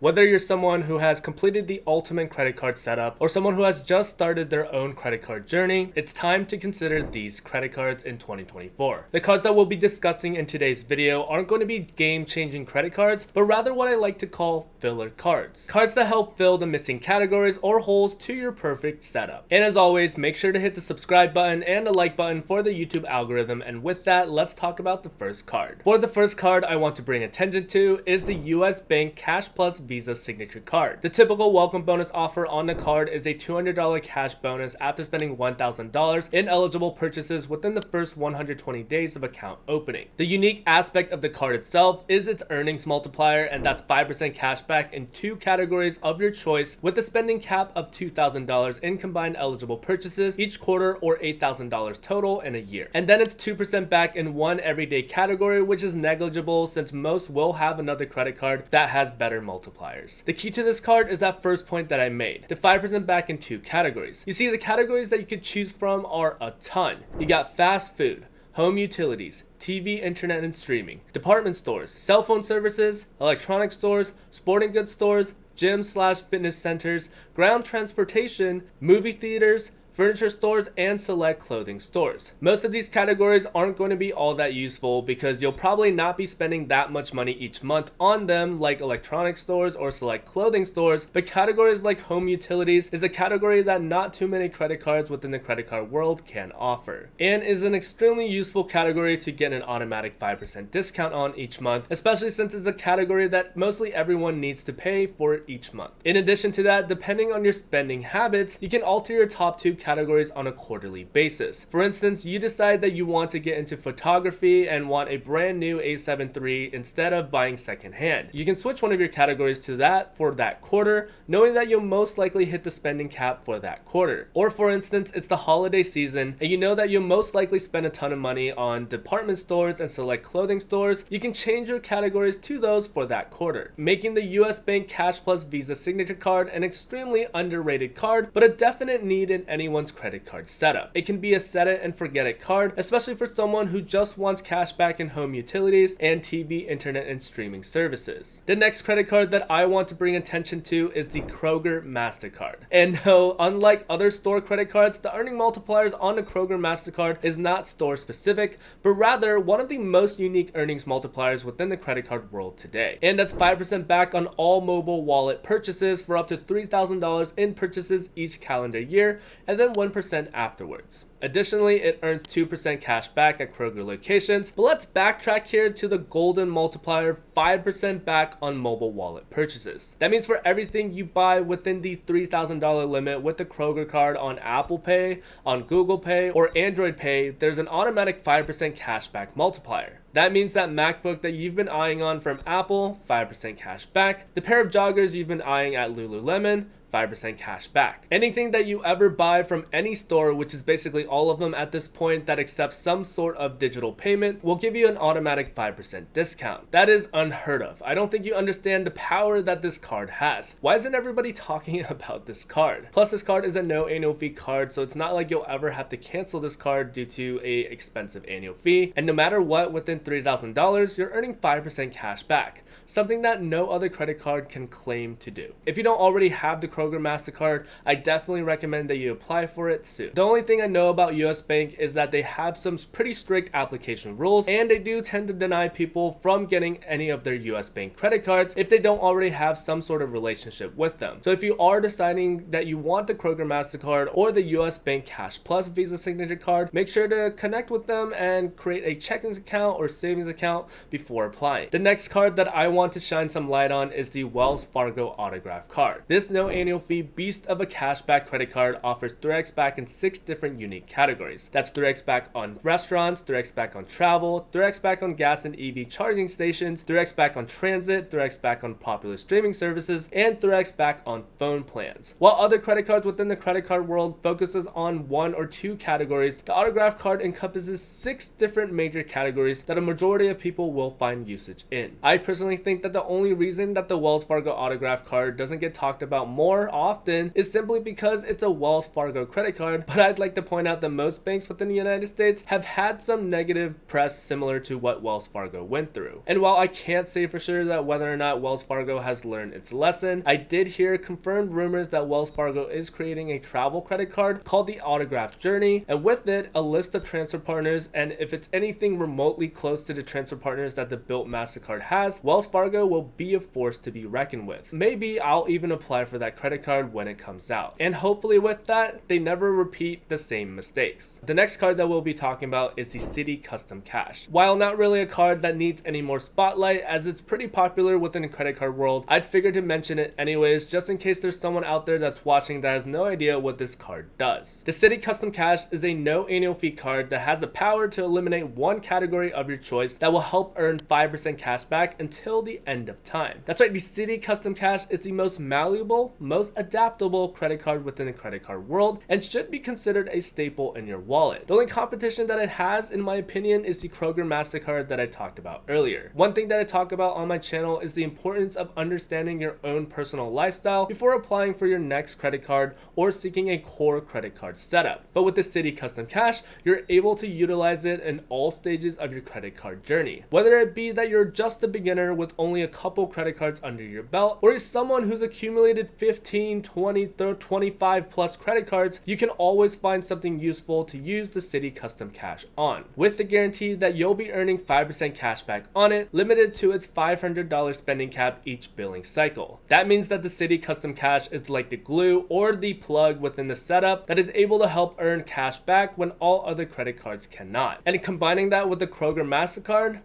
Whether you're someone who has completed the ultimate credit card setup or someone who has just started their own credit card journey, it's time to consider these credit cards in 2024. The cards that we'll be discussing in today's video aren't going to be game-changing credit cards, but rather what I like to call filler cards. Cards that help fill the missing categories or holes to your perfect setup. And as always, make sure to hit the subscribe button and the like button for the YouTube algorithm. And with that, let's talk about the first card. For the first card I want to bring attention to is the US Bank Cash Plus Visa Signature Card. The typical welcome bonus offer on the card is a $200 cash bonus after spending $1,000 in eligible purchases within the first 120 days of account opening. The unique aspect of the card itself is its earnings multiplier, and that's 5% cash back in two categories of your choice with a spending cap of $2,000 in combined eligible purchases each quarter, or $8,000 total in a year. And then it's 2% back in one everyday category, which is negligible since most will have another credit card that has better multipliers. The key to this card is that first point that I made, the 5% back in two categories. You see, the categories that you could choose from are a ton. You got fast food, home utilities, TV, internet, and streaming, department stores, cell phone services, electronic stores, sporting goods stores, gyms/fitness centers, ground transportation, movie theaters, furniture stores, and select clothing stores. Most of these categories aren't going to be all that useful because you'll probably not be spending that much money each month on them like electronic stores or select clothing stores, but categories like home utilities is a category that not too many credit cards within the credit card world can offer, and is an extremely useful category to get an automatic 5% discount on each month, especially since it's a category that mostly everyone needs to pay for each month. In addition to that, depending on your spending habits, you can alter your top two categories on a quarterly basis. For instance, you decide that you want to get into photography and want a brand new A7 III instead of buying secondhand. You can switch one of your categories to that for that quarter, knowing that you'll most likely hit the spending cap for that quarter. Or for instance, it's the holiday season and you know that you'll most likely spend a ton of money on department stores and select clothing stores. You can change your categories to those for that quarter, making the US Bank Cash Plus Visa Signature Card an extremely underrated card, but a definite need in anyone's credit card setup. It can be a set it and forget it card, especially for someone who just wants cash back in home utilities and TV, internet, and streaming services. The next credit card that I want to bring attention to is the Kroger MasterCard. And no, unlike other store credit cards, the earning multipliers on the Kroger MasterCard is not store specific, but rather one of the most unique earnings multipliers within the credit card world today. And that's 5% back on all mobile wallet purchases for up to $3,000 in purchases each calendar year, and then 1% afterwards. Additionally, it earns 2% cash back at Kroger locations, but let's backtrack here to the golden multiplier, 5% back on mobile wallet purchases. That means for everything you buy within the $3,000 limit with the Kroger card on Apple Pay, on Google Pay, or Android Pay, there's an automatic 5% cash back multiplier. That means that MacBook that you've been eyeing on from Apple, 5% cash back. The pair of joggers you've been eyeing at Lululemon, 5% cash back. Anything that you ever buy from any store, which is basically all of them at this point that accepts some sort of digital payment, will give you an automatic 5% discount. That is unheard of. I don't think you understand the power that this card has. Why isn't everybody talking about this card? Plus, this card is a no annual fee card, so it's not like you'll ever have to cancel this card due to a expensive annual fee. And no matter what, within $3,000, you're earning 5% cash back, something that no other credit card can claim to do. If you don't already have the Kroger MasterCard, I definitely recommend that you apply for it soon. The only thing I know about US Bank is that they have some pretty strict application rules, and they do tend to deny people from getting any of their US Bank credit cards if they don't already have some sort of relationship with them. So if you are deciding that you want the Kroger MasterCard or the US Bank Cash Plus Visa Signature Card, make sure to connect with them and create a checking account or savings account before applying. The next card that I want to shine some light on is the Wells Fargo Autograph Card. This no annual fee beast of a cashback credit card offers 3x back in 6 different unique categories. That's 3x back on restaurants, 3x back on travel, 3x back on gas and EV charging stations, 3x back on transit, 3x back on popular streaming services, and 3x back on phone plans. While other credit cards within the credit card world focuses on 1 or 2 categories, the autograph card encompasses 6 different major categories that a majority of people will find usage in. I personally think that the only reason that the Wells Fargo autograph card doesn't get talked about more often is simply because it's a Wells Fargo credit card, but I'd like to point out out that most banks within the United States have had some negative press similar to what Wells Fargo went through. And while I can't say for sure that whether or not Wells Fargo has learned its lesson, I did hear confirmed rumors that Wells Fargo is creating a travel credit card called the Autograph Journey, and with it, a list of transfer partners, and if it's anything remotely close to the transfer partners that the built MasterCard has, Wells Fargo will be a force to be reckoned with. Maybe I'll even apply for that credit card when it comes out. And hopefully with that, they never repeat the same mistakes. The next card that we'll be talking about is the Citi Custom Cash. While not really a card that needs any more spotlight as it's pretty popular within the credit card world, I'd figured to mention it anyways just in case there's someone out there that's watching that has no idea what this card does. The Citi Custom Cash is a no annual fee card that has the power to eliminate one category of your choice that will help earn 5% cash back until the end of time. That's right, the Citi Custom Cash is the most malleable, most adaptable credit card within the credit card world and should be considered a staple in your wallet. The only competition that it has, in my opinion, is the Kroger MasterCard that I talked about earlier. One thing that I talk about on my channel is the importance of understanding your own personal lifestyle before applying for your next credit card or seeking a core credit card setup. But with the Citi Custom Cash, you're able to utilize it in all stages of your credit card journey. Whether it be that you're just a beginner with only a couple credit cards under your belt, or you're someone who's accumulated 15, 20, 25 plus credit cards, you can always find something useful to use the Citi Custom Cash on, with the guarantee that you'll be earning 5% cash back on it, limited to its $500 spending cap each billing cycle. That means that the Citi Custom Cash is like the glue or the plug within the setup that is able to help earn cash back when all other credit cards cannot. And combining that with the Kroger MasterCard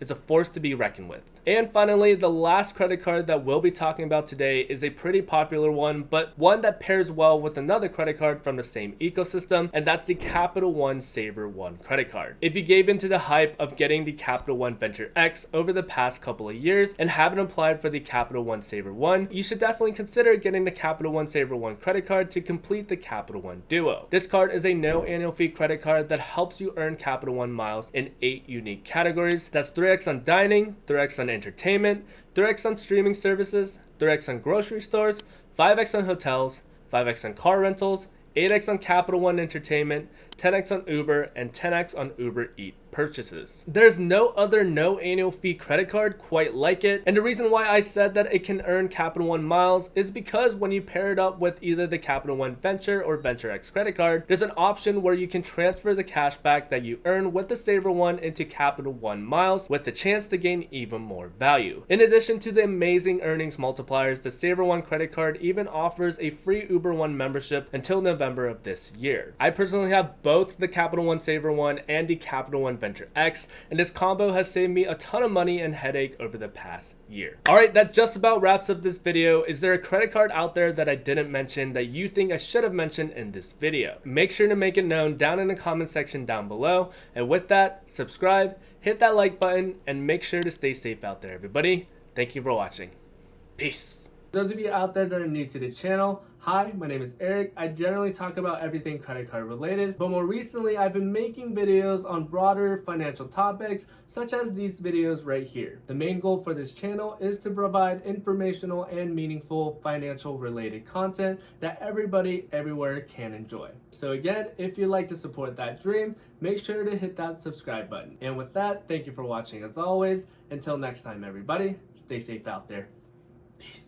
is a force to be reckoned with. And finally, the last credit card that we'll be talking about today is a pretty popular one, but one that pairs well with another credit card from the same ecosystem, and that's the Capital One Saver One credit card. If you gave into the hype of getting the Capital One Venture X over the past couple of years and haven't applied for the Capital One Saver One, you should definitely consider getting the Capital One Saver One credit card to complete the Capital One Duo. This card is a no annual fee credit card that helps you earn Capital One miles in 8 unique categories. That's 3x on dining, 3x on entertainment, 3x on streaming services, 3x on grocery stores, 5x on hotels, 5x on car rentals, 8x on Capital One Entertainment, 10x on Uber, and 10x on Uber Eats purchases. There's no other no annual fee credit card quite like it, and the reason why I said that it can earn Capital One miles is because when you pair it up with either the Capital One Venture or Venture X credit card, there's an option where you can transfer the cash back that you earn with the Saver One into Capital One miles with the chance to gain even more value. In addition to the amazing earnings multipliers, the Saver One credit card even offers a free Uber One membership until November of this year. I personally have both the Capital One Saver One and the Capital One Venture X, and this combo has saved me a ton of money and headache over the past year. Alright, that just about wraps up this video. Is there a credit card out there that I didn't mention that you think I should have mentioned in this video? Make sure to make it known down in the comment section down below. And with that, subscribe, hit that like button, and make sure to stay safe out there, everybody. Thank you for watching. Peace. Those of you out there that are new to the channel, hi, my name is Eric. I generally talk about everything credit card related, but more recently I've been making videos on broader financial topics such as these videos right here. The main goal for this channel is to provide informational and meaningful financial related content that everybody everywhere can enjoy. So again, if you'd like to support that dream, make sure to hit that subscribe button. And with that, thank you for watching as always. Until next time, everybody, stay safe out there. Peace.